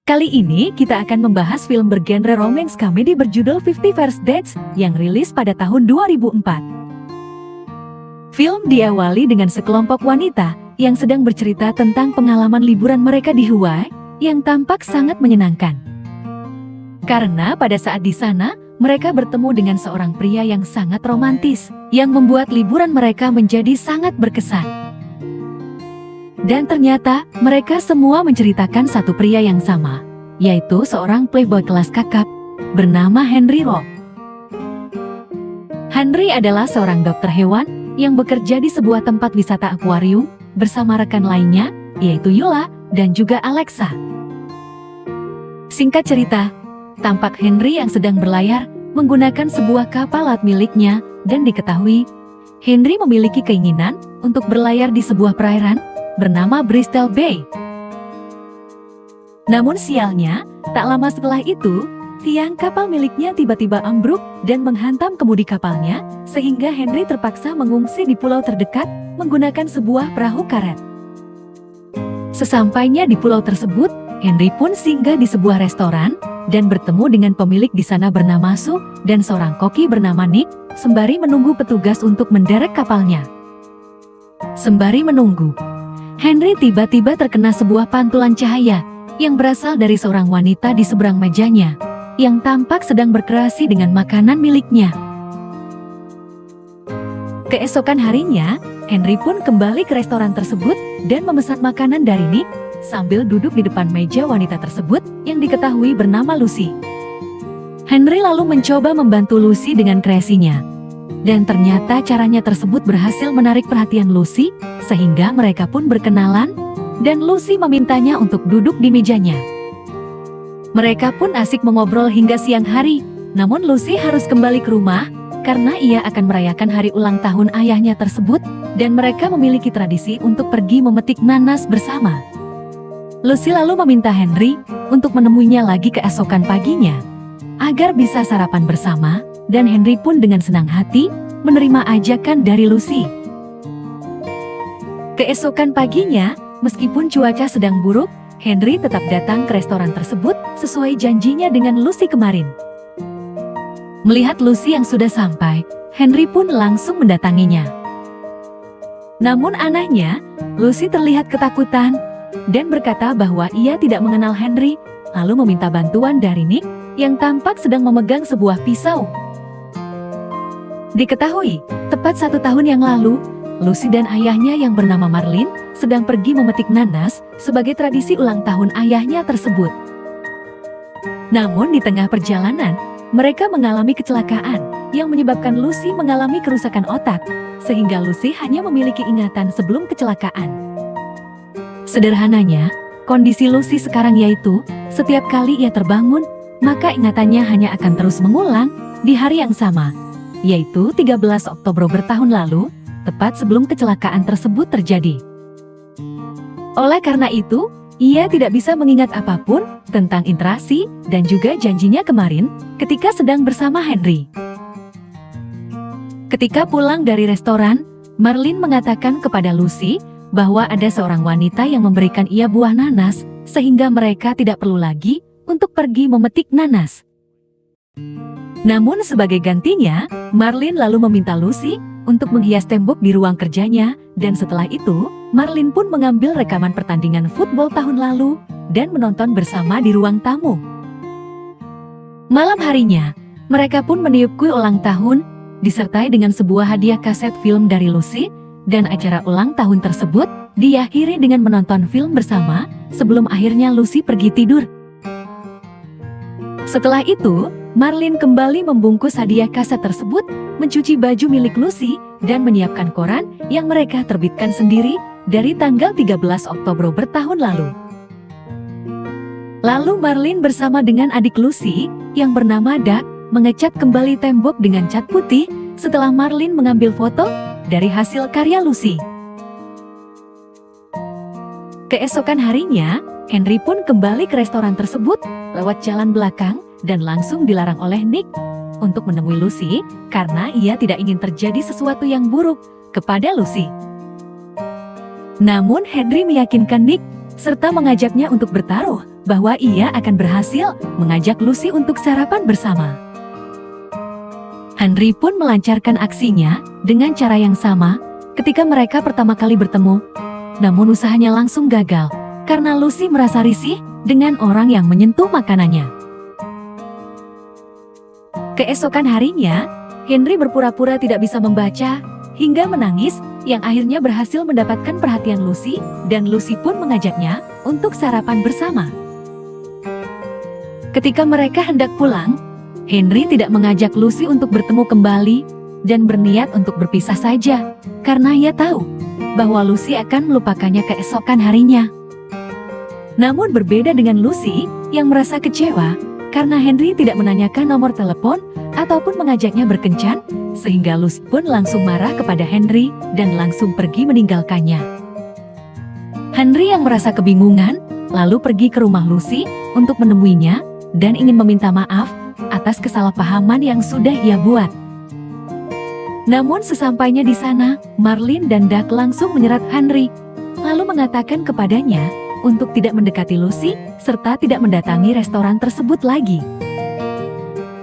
Kali ini kita akan membahas film bergenre romance komedi berjudul 50 First Dates yang rilis pada tahun 2004. Film diawali dengan sekelompok wanita yang sedang bercerita tentang pengalaman liburan mereka di Hawaii yang tampak sangat menyenangkan. Karena pada saat di sana, mereka bertemu dengan seorang pria yang sangat romantis yang membuat liburan mereka menjadi sangat berkesan. Dan ternyata, mereka semua menceritakan satu pria yang sama, yaitu seorang playboy kelas kakap, bernama Henry Rowe. Henry adalah seorang dokter hewan yang bekerja di sebuah tempat wisata akuarium bersama rekan lainnya, yaitu Yola dan juga Alexa. Singkat cerita, tampak Henry yang sedang berlayar menggunakan sebuah kapal laut miliknya dan diketahui, Henry memiliki keinginan untuk berlayar di sebuah perairan bernama Bristol Bay. Namun sialnya, tak lama setelah itu, tiang kapal miliknya tiba-tiba ambruk dan menghantam kemudi kapalnya, sehingga Henry terpaksa mengungsi di pulau terdekat menggunakan sebuah perahu karet. Sesampainya di pulau tersebut, Henry pun singgah di sebuah restoran dan bertemu dengan pemilik di sana bernama Sue dan seorang koki bernama Nick, sembari menunggu petugas untuk menderek kapalnya. Sembari menunggu, Henry tiba-tiba terkena sebuah pantulan cahaya yang berasal dari seorang wanita di seberang mejanya, yang tampak sedang berkreasi dengan makanan miliknya. Keesokan harinya, Henry pun kembali ke restoran tersebut dan memesan makanan dari Nick, sambil duduk di depan meja wanita tersebut yang diketahui bernama Lucy. Henry lalu mencoba membantu Lucy dengan kreasinya. Dan ternyata caranya tersebut berhasil menarik perhatian Lucy, sehingga mereka pun berkenalan, dan Lucy memintanya untuk duduk di mejanya. Mereka pun asik mengobrol hingga siang hari, namun Lucy harus kembali ke rumah, karena ia akan merayakan hari ulang tahun ayahnya tersebut, dan mereka memiliki tradisi untuk pergi memetik nanas bersama. Lucy lalu meminta Henry untuk menemuinya lagi keesokan paginya, agar bisa sarapan bersama, dan Henry pun dengan senang hati menerima ajakan dari Lucy. Keesokan paginya, meskipun cuaca sedang buruk, Henry tetap datang ke restoran tersebut sesuai janjinya dengan Lucy kemarin. Melihat Lucy yang sudah sampai, Henry pun langsung mendatanginya. Namun anehnya, Lucy terlihat ketakutan dan berkata bahwa ia tidak mengenal Henry, lalu meminta bantuan dari Nick yang tampak sedang memegang sebuah pisau. Diketahui, tepat 1 tahun yang lalu, Lucy dan ayahnya yang bernama Marlin sedang pergi memetik nanas sebagai tradisi ulang tahun ayahnya tersebut. Namun di tengah perjalanan, mereka mengalami kecelakaan yang menyebabkan Lucy mengalami kerusakan otak, sehingga Lucy hanya memiliki ingatan sebelum kecelakaan. Sederhananya, kondisi Lucy sekarang yaitu, setiap kali ia terbangun, maka ingatannya hanya akan terus mengulang di hari yang sama, yaitu 13 Oktober bertahun lalu, tepat sebelum kecelakaan tersebut terjadi. Oleh karena itu, ia tidak bisa mengingat apapun tentang interaksi dan juga janjinya kemarin ketika sedang bersama Henry. Ketika pulang dari restoran, Marlin mengatakan kepada Lucy bahwa ada seorang wanita yang memberikan ia buah nanas, sehingga mereka tidak perlu lagi untuk pergi memetik nanas. Namun sebagai gantinya, Marlin lalu meminta Lucy untuk menghias tembok di ruang kerjanya, dan setelah itu, Marlin pun mengambil rekaman pertandingan football tahun lalu dan menonton bersama di ruang tamu. Malam harinya, mereka pun meniup kue ulang tahun, disertai dengan sebuah hadiah kaset film dari Lucy, dan acara ulang tahun tersebut diakhiri dengan menonton film bersama sebelum akhirnya Lucy pergi tidur. Setelah itu, Marlin kembali membungkus hadiah kaset tersebut, mencuci baju milik Lucy, dan menyiapkan koran yang mereka terbitkan sendiri dari tanggal 13 Oktober bertahun lalu. Lalu Marlin bersama dengan adik Lucy, yang bernama Doug, mengecat kembali tembok dengan cat putih setelah Marlin mengambil foto dari hasil karya Lucy. Keesokan harinya, Henry pun kembali ke restoran tersebut lewat jalan belakang dan langsung dilarang oleh Nick untuk menemui Lucy karena ia tidak ingin terjadi sesuatu yang buruk kepada Lucy. Namun Henry meyakinkan Nick serta mengajaknya untuk bertaruh bahwa ia akan berhasil mengajak Lucy untuk sarapan bersama. Henry pun melancarkan aksinya dengan cara yang sama ketika mereka pertama kali bertemu. Namun usahanya langsung gagal karena Lucy merasa risih dengan orang yang menyentuh makanannya. Keesokan harinya, Henry berpura-pura tidak bisa membaca hingga menangis, yang akhirnya berhasil mendapatkan perhatian Lucy, dan Lucy pun mengajaknya untuk sarapan bersama. Ketika mereka hendak pulang, Henry tidak mengajak Lucy untuk bertemu kembali dan berniat untuk berpisah saja, karena ia tahu bahwa Lucy akan melupakannya keesokan harinya. Namun berbeda dengan Lucy yang merasa kecewa karena Henry tidak menanyakan nomor telepon ataupun mengajaknya berkencan, sehingga Lucy pun langsung marah kepada Henry dan langsung pergi meninggalkannya. Henry yang merasa kebingungan lalu pergi ke rumah Lucy untuk menemuinya dan ingin meminta maaf atas kesalahpahaman yang sudah ia buat. Namun sesampainya di sana, Marlene dan Doug langsung menyerat Henry, lalu mengatakan kepadanya untuk tidak mendekati Lucy serta tidak mendatangi restoran tersebut lagi.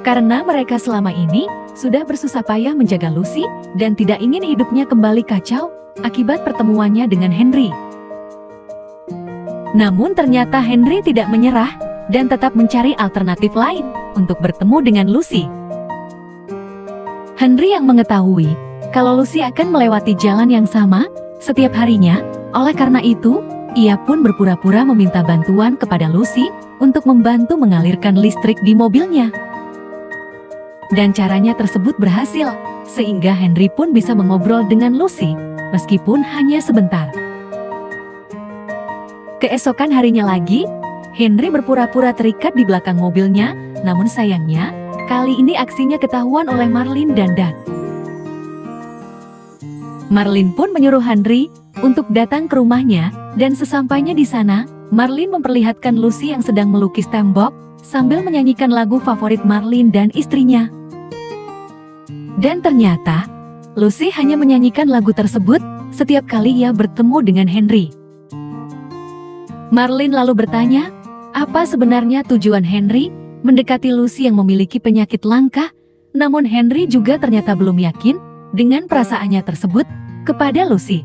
Karena mereka selama ini sudah bersusah payah menjaga Lucy dan tidak ingin hidupnya kembali kacau akibat pertemuannya dengan Henry. Namun ternyata Henry tidak menyerah dan tetap mencari alternatif lain untuk bertemu dengan Lucy. Henry yang mengetahui kalau Lucy akan melewati jalan yang sama setiap harinya, oleh karena itu, ia pun berpura-pura meminta bantuan kepada Lucy untuk membantu mengalirkan listrik di mobilnya. Dan caranya tersebut berhasil, sehingga Henry pun bisa mengobrol dengan Lucy, meskipun hanya sebentar. Keesokan harinya lagi, Henry berpura-pura terikat di belakang mobilnya, namun sayangnya, kali ini aksinya ketahuan oleh Marlene dan Doug. Marlene pun menyuruh Henry untuk datang ke rumahnya, dan sesampainya di sana, Marlene memperlihatkan Lucy yang sedang melukis tembok, sambil menyanyikan lagu favorit Marlene dan istrinya. Dan ternyata, Lucy hanya menyanyikan lagu tersebut setiap kali ia bertemu dengan Henry. Marlene lalu bertanya, apa sebenarnya tujuan Henry mendekati Lucy yang memiliki penyakit langka? Namun Henry juga ternyata belum yakin dengan perasaannya tersebut kepada Lucy.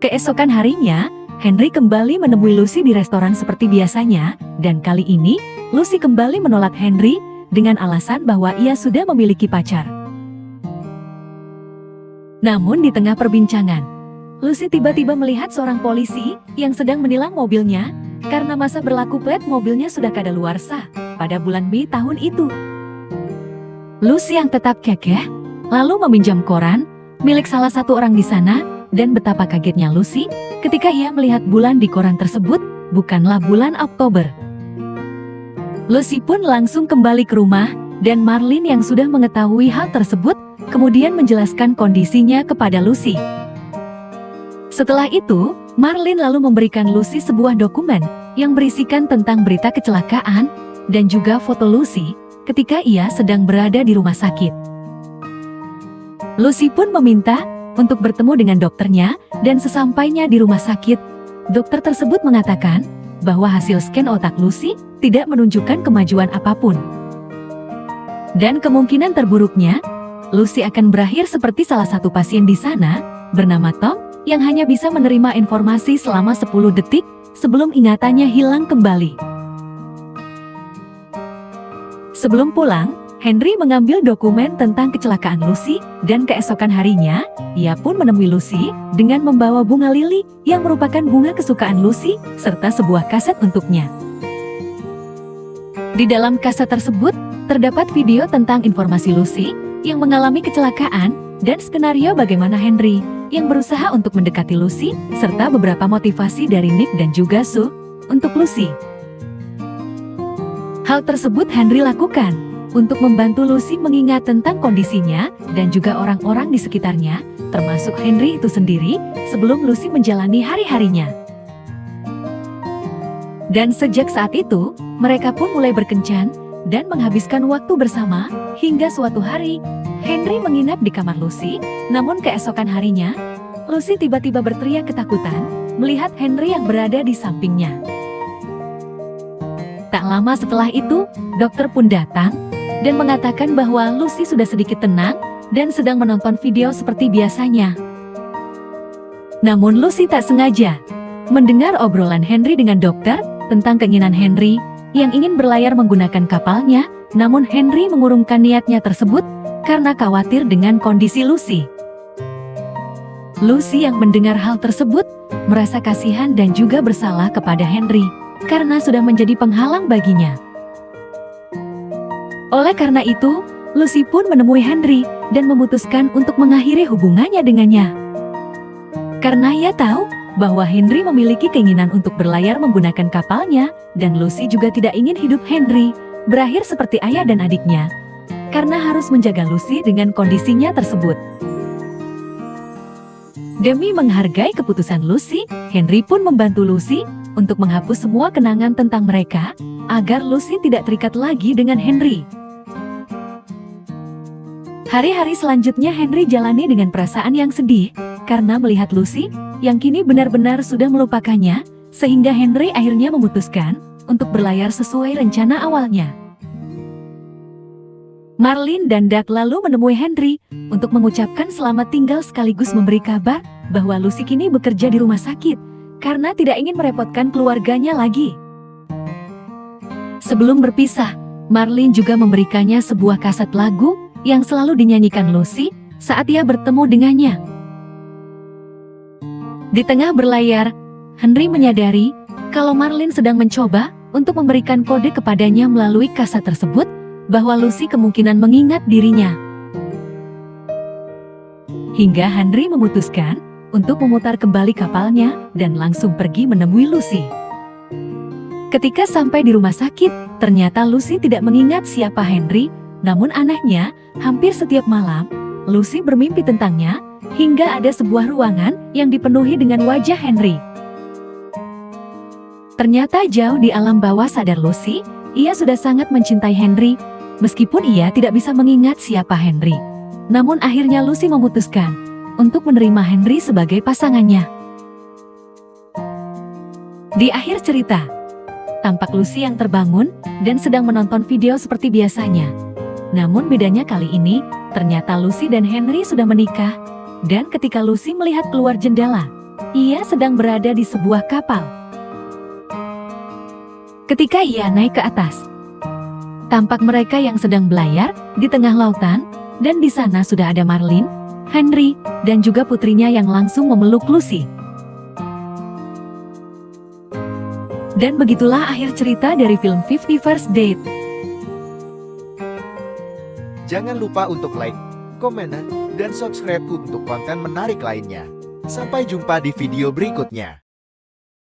Keesokan harinya, Henry kembali menemui Lucy di restoran seperti biasanya, dan kali ini, Lucy kembali menolak Henry dengan alasan bahwa ia sudah memiliki pacar. Namun di tengah perbincangan, Lucy tiba-tiba melihat seorang polisi yang sedang menilang mobilnya karena masa berlaku plat mobilnya sudah kadaluarsa pada bulan Mei tahun itu. Lucy yang tetap kekeh, lalu meminjam koran milik salah satu orang di sana, dan betapa kagetnya Lucy ketika ia melihat bulan di koran tersebut bukanlah bulan Oktober. Lucy pun langsung kembali ke rumah, dan Marlene yang sudah mengetahui hal tersebut kemudian menjelaskan kondisinya kepada Lucy. Setelah itu, Marlene lalu memberikan Lucy sebuah dokumen yang berisikan tentang berita kecelakaan dan juga foto Lucy ketika ia sedang berada di rumah sakit. Lucy pun meminta untuk bertemu dengan dokternya, dan sesampainya di rumah sakit, dokter tersebut mengatakan bahwa hasil scan otak Lucy tidak menunjukkan kemajuan apapun. Dan kemungkinan terburuknya, Lucy akan berakhir seperti salah satu pasien di sana, bernama Tom, yang hanya bisa menerima informasi selama 10 detik sebelum ingatannya hilang kembali. Sebelum pulang, Henry mengambil dokumen tentang kecelakaan Lucy, dan keesokan harinya, ia pun menemui Lucy dengan membawa bunga lili yang merupakan bunga kesukaan Lucy, serta sebuah kaset untuknya. Di dalam kaset tersebut, terdapat video tentang informasi Lucy yang mengalami kecelakaan, dan skenario bagaimana Henry yang berusaha untuk mendekati Lucy, serta beberapa motivasi dari Nick dan juga Sue untuk Lucy. Hal tersebut Henry lakukan untuk membantu Lucy mengingat tentang kondisinya dan juga orang-orang di sekitarnya, termasuk Henry itu sendiri, sebelum Lucy menjalani hari-harinya. Dan sejak saat itu, mereka pun mulai berkencan dan menghabiskan waktu bersama, hingga suatu hari, Henry menginap di kamar Lucy, namun keesokan harinya, Lucy tiba-tiba berteriak ketakutan melihat Henry yang berada di sampingnya. Tak lama setelah itu, dokter pun datang dan mengatakan bahwa Lucy sudah sedikit tenang dan sedang menonton video seperti biasanya. Namun Lucy tak sengaja mendengar obrolan Henry dengan dokter tentang keinginan Henry yang ingin berlayar menggunakan kapalnya, namun Henry mengurungkan niatnya tersebut karena khawatir dengan kondisi Lucy. Lucy yang mendengar hal tersebut merasa kasihan dan juga bersalah kepada Henry karena sudah menjadi penghalang baginya. Oleh karena itu, Lucy pun menemui Henry dan memutuskan untuk mengakhiri hubungannya dengannya. Karena ia tahu bahwa Henry memiliki keinginan untuk berlayar menggunakan kapalnya dan Lucy juga tidak ingin hidup Henry berakhir seperti ayah dan adiknya karena harus menjaga Lucy dengan kondisinya tersebut. Demi menghargai keputusan Lucy, Henry pun membantu Lucy untuk menghapus semua kenangan tentang mereka, agar Lucy tidak terikat lagi dengan Henry. Hari-hari selanjutnya Henry jalani dengan perasaan yang sedih, karena melihat Lucy, yang kini benar-benar sudah melupakannya, sehingga Henry akhirnya memutuskan untuk berlayar sesuai rencana awalnya. Marlene dan Doug lalu menemui Henry untuk mengucapkan selamat tinggal sekaligus memberi kabar bahwa Lucy kini bekerja di rumah sakit, karena tidak ingin merepotkan keluarganya lagi. Sebelum berpisah, Marlene juga memberikannya sebuah kaset lagu yang selalu dinyanyikan Lucy saat ia bertemu dengannya. Di tengah berlayar, Henry menyadari kalau Marlene sedang mencoba untuk memberikan kode kepadanya melalui kaset tersebut bahwa Lucy kemungkinan mengingat dirinya. Hingga Henry memutuskan untuk memutar kembali kapalnya dan langsung pergi menemui Lucy. Ketika sampai di rumah sakit, ternyata Lucy tidak mengingat siapa Henry, namun anehnya, hampir setiap malam, Lucy bermimpi tentangnya, hingga ada sebuah ruangan yang dipenuhi dengan wajah Henry. Ternyata jauh di alam bawah sadar Lucy, ia sudah sangat mencintai Henry, meskipun ia tidak bisa mengingat siapa Henry. Namun akhirnya Lucy memutuskan untuk menerima Henry sebagai pasangannya. Di akhir cerita, tampak Lucy yang terbangun dan sedang menonton video seperti biasanya. Namun bedanya kali ini, ternyata Lucy dan Henry sudah menikah, dan ketika Lucy melihat keluar jendela, ia sedang berada di sebuah kapal. Ketika ia naik ke atas, tampak mereka yang sedang berlayar di tengah lautan, dan di sana sudah ada Marlene, Henry, dan juga putrinya yang langsung memeluk Lucy. Dan begitulah akhir cerita dari film 50 First Date. Jangan lupa untuk like, komen, dan subscribe untuk konten menarik lainnya. Sampai jumpa di video berikutnya.